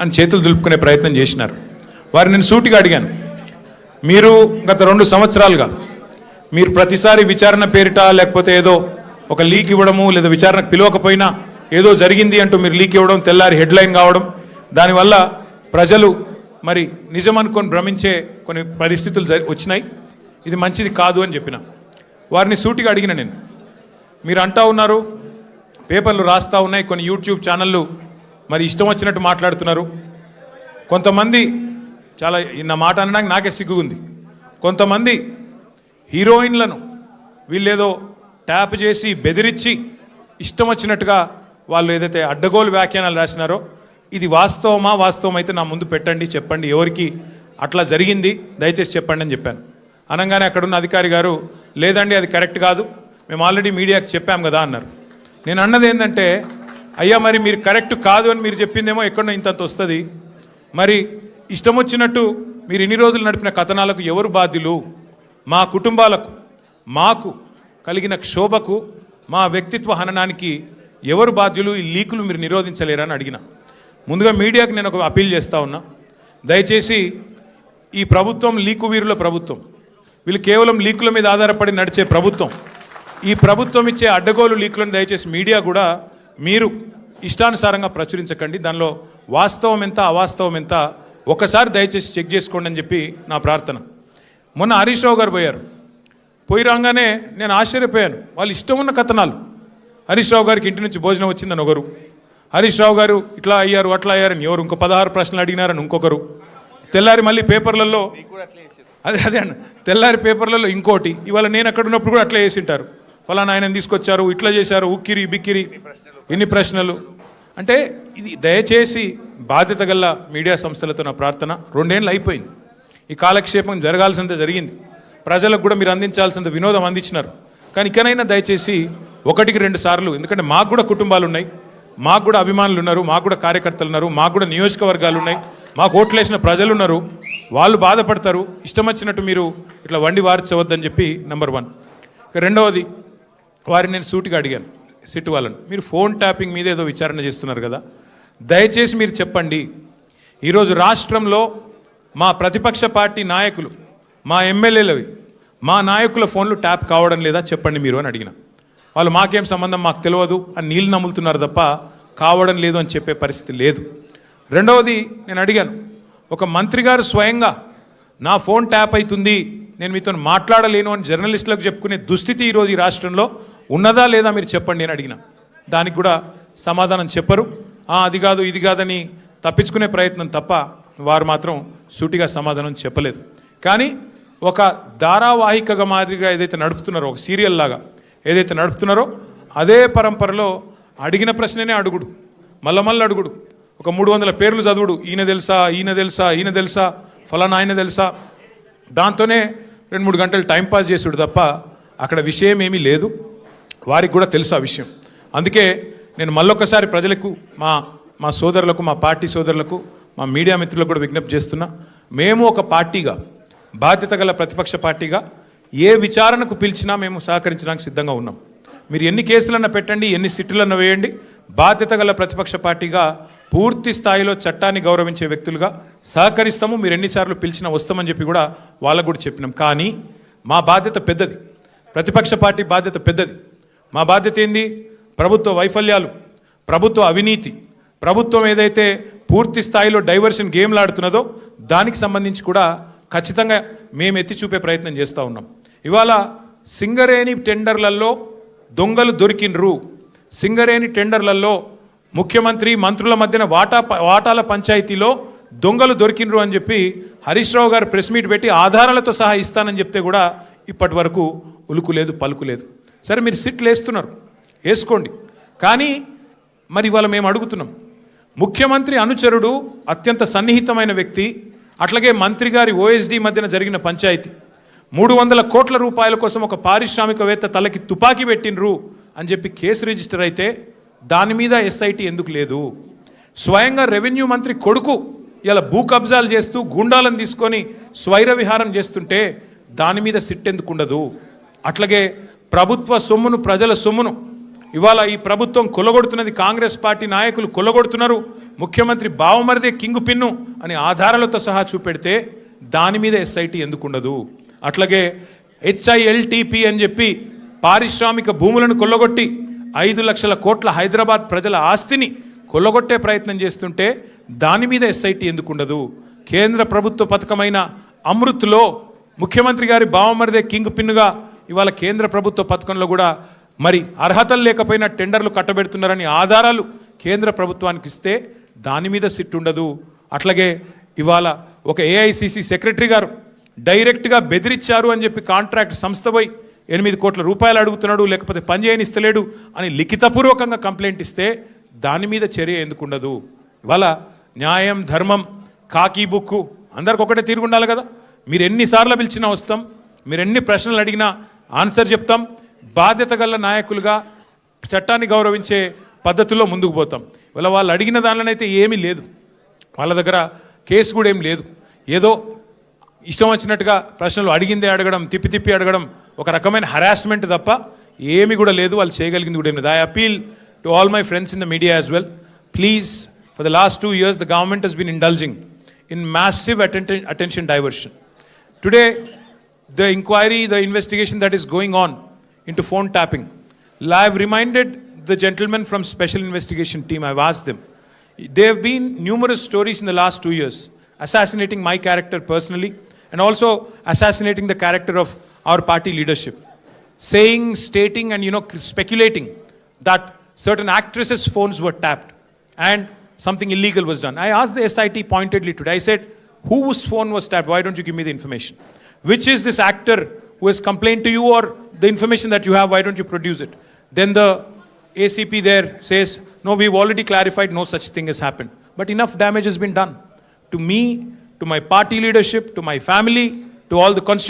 అని చేతులు దులుపుకునే ప్రయత్నం చేసినారు. వారిని నేను సూటిగా అడిగాను, మీరు గత 2 సంవత్సరాలుగా మీరు ప్రతిసారి విచారణ పేరిట లేకపోతే ఏదో ఒక లీక్ ఇవ్వడము, లేదా విచారణకు పిలవకపోయినా ఏదో జరిగింది అంటూ మీరు లీక్ ఇవ్వడం, తెల్లారి హెడ్లైన్ కావడం, దానివల్ల ప్రజలు మరి నిజం అనుకొని భ్రమించే కొన్ని పరిస్థితులు వచ్చినాయి. ఇది మంచిది కాదు అని చెప్పిన. వారిని సూటిగా అడిగిన నేను, మీరు అంటా ఉన్నారు, పేపర్లు రాస్తూ ఉన్నాయి, కొన్ని యూట్యూబ్ ఛానళ్ళు మరి ఇష్టం వచ్చినట్టు మాట్లాడుతున్నారు. కొంతమంది చాలా నా మాట అనడానికి నాకే సిగ్గుంది. కొంతమంది హీరోయిన్లను వీళ్ళేదో ట్యాప్ చేసి బెదిరించి ఇష్టం వచ్చినట్టుగా వాళ్ళు ఏదైతే అడ్డగోలు వ్యాఖ్యానాలు రాసినారో ఇది వాస్తవమా? వాస్తవం అయితే నా ముందు పెట్టండి, చెప్పండి, ఎవరికి అట్లా జరిగింది దయచేసి చెప్పండి అని చెప్పాను. అనగానే అక్కడున్న అధికారి గారు, లేదండి అది కరెక్ట్ కాదు, మేము ఆల్రెడీ మీడియాకి చెప్పాం కదా అన్నారు. నేను అన్నది ఏంటంటే, అయ్యా మరి మీరు కరెక్ట్ కాదు అని మీరు చెప్పిందేమో ఎక్కడో ఇంతంత వస్తుంది, మరి ఇష్టం వచ్చినట్టు మీరు ఇన్ని రోజులు నడిపిన కథనాలకు ఎవరు బాధ్యులు? మా కుటుంబాలకు, మాకు కలిగిన క్షోభకు, మా వ్యక్తిత్వ హననానికి ఎవరు బాధ్యులు? ఈ లీకులు మీరు నిరోధించలేరా అని అడిగిన. ముందుగా మీడియాకి నేను ఒక అపీల్ చేస్తూ ఉన్నా, దయచేసి ఈ ప్రభుత్వం లీకు వీరుల ప్రభుత్వం, వీళ్ళు కేవలం లీకుల మీద ఆధారపడి నడిచే ప్రభుత్వం. ఈ ప్రభుత్వం ఇచ్చే అడ్డగోలు లీకులను దయచేసి మీడియా కూడా మీరు ఇష్టానుసారంగా ప్రచురించకండి. దానిలో వాస్తవం ఎంత అవాస్తవం ఎంత ఒకసారి దయచేసి చెక్ చేసుకోండి అని చెప్పి నా ప్రార్థన. మొన్న హరీష్ రావు గారు పోయి రాగానే నేను ఆశ్చర్యపోయాను. వాళ్ళు ఇష్టం ఉన్న కథనాలు, హరీష్ రావు గారికి ఇంటి నుంచి భోజనం వచ్చిందని ఒకరు, హరీష్ రావు గారు ఇట్లా అయ్యారు అట్లా అయ్యారని ఎవరు, ఇంకో 16 ప్రశ్నలు అడిగినారని ఇంకొకరు, తెల్లారి మళ్ళీ పేపర్లలో అదే అన్న తెల్లారి పేపర్లలో ఇంకోటి, ఇవాళ నేను అక్కడ ఉన్నప్పుడు కూడా అట్లా వేసింటారు, ఫలానా ఆయన తీసుకొచ్చారు, ఇట్లా చేశారు, ఉక్కిరి బిక్కిరి, ఇన్ని ప్రశ్నలు. అంటే ఇది దయచేసి బాధ్యత గల మీడియా సంస్థలతో నా ప్రార్థన. 2 ఏళ్ళు అయిపోయింది, ఈ కాలక్షేపం జరగాల్సినంత జరిగింది, ప్రజలకు కూడా మీరు అందించాల్సినంత వినోదం అందించినారు. కానీ ఇకనైనా దయచేసి 1కి 2 సార్లు, ఎందుకంటే మాకు కూడా కుటుంబాలు ఉన్నాయి, మాకు కూడా అభిమానులు ఉన్నారు, మాకు కూడా కార్యకర్తలు ఉన్నారు, మాకు కూడా నియోజకవర్గాలు ఉన్నాయి, మాకు ఓట్లేసిన ప్రజలు ఉన్నారు, వాళ్ళు బాధపడతారు. ఇష్టం వచ్చినట్టు మీరు ఇట్లా వండి వార్చవద్దని చెప్పి నెంబర్ 1. ఇక రెండవది, వారిని నేను సూటిగా అడిగాను, సిట్ వాళ్ళని, మీరు ఫోన్ ట్యాపింగ్ మీద ఏదో విచారణ చేస్తున్నారు కదా, దయచేసి మీరు చెప్పండి, ఈరోజు రాష్ట్రంలో మా ప్రతిపక్ష పార్టీ నాయకులు, మా ఎమ్మెల్యేలవి, మా నాయకుల ఫోన్లు ట్యాప్ కావడం లేదా చెప్పండి మీరు అని అడిగిన. వాళ్ళు మాకేం సంబంధం, మాకు తెలియదు అని నీళ్ళు నమ్ములుతున్నారు తప్ప కావడం లేదు అని చెప్పే పరిస్థితి లేదు. రెండవది నేను అడిగాను, ఒక మంత్రి గారు స్వయంగా నా ఫోన్ ట్యాప్ అవుతుంది, నేను మీతో మాట్లాడలేను అని జర్నలిస్టులకు చెప్పుకునే దుస్థితి ఈరోజు ఈ రాష్ట్రంలో ఉన్నదా లేదా మీరు చెప్పండి అని అడిగిన. దానికి కూడా సమాధానం చెప్పరు, అది కాదు ఇది కాదని తప్పించుకునే ప్రయత్నం తప్ప వారు మాత్రం సూటిగా సమాధానం చెప్పలేదు. కానీ ఒక ధారావాహికగా మాదిరిగా ఏదైతే నడుపుతున్నారో, ఒక సీరియల్ లాగా ఏదైతే నడుపుతున్నారో అదే పరంపరలో అడిగిన ప్రశ్ననే అడుగుడు, మళ్ళీ అడుగుడు, ఒక 300 పేర్లు చదువుడు, ఈయన తెలుసా ఈయన తెలుసా ఈయన తెలుసా ఫలానా ఆయన తెలుసా, దాంతోనే 2-3 గంటలు టైంపాస్ చేసుడు తప్ప అక్కడ విషయం ఏమీ లేదు. వారికి కూడా తెలుసు ఆ విషయం. అందుకే నేను మళ్ళొక్కసారి ప్రజలకు, మా సోదరులకు, మా పార్టీ సోదరులకు, మా మీడియా మిత్రులకు కూడా విజ్ఞప్తి చేస్తున్నా, మేము ఒక పార్టీగా, బాధ్యత గల ప్రతిపక్ష పార్టీగా ఏ విచారణకు పిలిచినా మేము సహకరించడానికి సిద్ధంగా ఉన్నాం. మీరు ఎన్ని కేసులన్నా పెట్టండి, ఎన్ని సిట్టులన్నా వేయండి, బాధ్యత గల ప్రతిపక్ష పార్టీగా పూర్తి స్థాయిలో చట్టాన్ని గౌరవించే వ్యక్తులుగా సహకరిస్తాము. మీరు ఎన్నిసార్లు పిలిచినా వస్తామని చెప్పి కూడా వాళ్ళకు కూడా చెప్పినాం. కానీ మా బాధ్యత పెద్దది, ప్రతిపక్ష పార్టీ బాధ్యత పెద్దది. మా బాధ్యత ఏంది? ప్రభుత్వ వైఫల్యాలు, ప్రభుత్వ అవినీతి, ప్రభుత్వం ఏదైతే పూర్తి స్థాయిలో డైవర్షన్ గేమ్లు ఆడుతున్నదో దానికి సంబంధించి కూడా ఖచ్చితంగా మేము ఎత్తి చూపే ప్రయత్నం చేస్తూ ఉన్నాం. ఇవాళ సింగరేణి టెండర్లలో దొంగలు దొరికినరు, సింగరేణి టెండర్లలో ముఖ్యమంత్రి మంత్రుల మధ్యన వాటాల పంచాయతీలో దొంగలు దొరికినరు అని చెప్పి హరీష్ రావు గారు ప్రెస్ మీట్ పెట్టి ఆధారాలతో సహా ఇస్తానని చెప్తే కూడా ఇప్పటి వరకు ఉలుకు లేదు పలుకు లేదు. సరే మీరు సిట్లు వేస్తున్నారు, వేసుకోండి, కానీ మరి ఇవాళ మేము అడుగుతున్నాం, ముఖ్యమంత్రి అనుచరుడు, అత్యంత సన్నిహితమైన వ్యక్తి, అట్లాగే మంత్రి గారి ఓఎస్డీ మధ్యన జరిగిన పంచాయతీ, 300 కోట్ల రూపాయల కోసం ఒక పారిశ్రామికవేత్త తలకి తుపాకీ పెట్టినరు అని చెప్పి కేసు రిజిస్టర్ అయితే దాని మీద ఎస్ఐటి ఎందుకు లేదు? స్వయంగా రెవెన్యూ మంత్రి కొడుకు ఇలా భూ కబ్జాలు చేస్తూ గుండాలను తీసుకొని స్వైర విహారం చేస్తుంటే దాని మీద సిట్ ఎందుకు ఉండదు? అట్లాగే ప్రభుత్వ సొమ్మును, ప్రజల సొమ్మును ఇవాళ ఈ ప్రభుత్వం కొల్లగొడుతున్నది, కాంగ్రెస్ పార్టీ నాయకులు కొల్లగొడుతున్నారు, ముఖ్యమంత్రి బావమరిదే కింగు పిన్ను అని ఆధారాలతో సహా చూపెడితే దాని మీద ఎస్ఐటి ఎందుకు ఉండదు? అట్లాగే HILTP అని చెప్పి పారిశ్రామిక భూములను కొల్లగొట్టి 5 లక్షల కోట్ల హైదరాబాద్ ప్రజల ఆస్తిని కొల్లగొట్టే ప్రయత్నం చేస్తుంటే దాని మీద ఎస్ఐటి ఎందుకు ఉండదు? కేంద్ర ప్రభుత్వ పథకమైన అమృత్లో ముఖ్యమంత్రి గారి బావమరిదే కింగ్ పిన్నుగా ఇవాళ కేంద్ర ప్రభుత్వ పథకంలో కూడా మరి అర్హతలు లేకపోయినా టెండర్లు కట్టబెడుతున్నారని ఆధారాలు కేంద్ర ప్రభుత్వానికి ఇస్తే దాని మీద సిట్ ఉండదు. అట్లాగే ఇవాళ ఒక AICC సెక్రటరీ గారు డైరెక్ట్గా బెదిరించారు అని చెప్పి కాంట్రాక్ట్ సంస్థ పోయి 8 కోట్ల రూపాయలు అడుగుతున్నాడు, లేకపోతే పని చేయనిస్తలేడు అని లిఖితపూర్వకంగా కంప్లైంట్ ఇస్తే దాని మీద చర్య ఎందుకు ఉండదు? ఇవాళ న్యాయం, ధర్మం, కాకి బుక్కు అందరికి ఒకటే తీరు ఉండాలి కదా. మీరు ఎన్నిసార్లు పిలిచినా వస్తాం, మీరు ఎన్ని ప్రశ్నలు అడిగినా ఆన్సర్ చెప్తాం. బాధ్యత గల నాయకులుగా చట్టాన్ని గౌరవించే పద్ధతుల్లో ముందుకు పోతాం. ఇవాళ వాళ్ళు అడిగిన దానిలోనైతే ఏమీ లేదు, వాళ్ళ దగ్గర కేసు కూడా ఏం లేదు. ఏదో ఇష్టం వచ్చినట్టుగా ప్రశ్నలు అడిగిందే అడగడం, తిప్పి తిప్పి అడగడం ఒక రకమైన హరాస్మెంట్ తప్ప ఏమి కూడా లేదు. వాళ్ళు చేయగలిగింది కూడా ఏం లేదు. I appeal to all my friends in the media as well, please, for the last 2 years the government has been indulging in massive attention diversion. Today the inquiry, the investigation that is going on into phone tapping, I have reminded the gentlemen from special investigation team, I've asked them, there have been numerous stories in the last 2 years assassinating my character personally and also assassinating the character of our party leadership, saying, stating and speculating that certain actresses' phones were tapped and something illegal was done. I asked the SIT pointedly today, I said, whose phone was tapped? Why don't you give me the information? Which is this actor who has complained to you, or the information that you have, why don't you produce it? Then the ACP there says, no, we've already clarified, no such thing has happened. But enough damage has been done to me, to my party leadership, to my family, to all the constituents.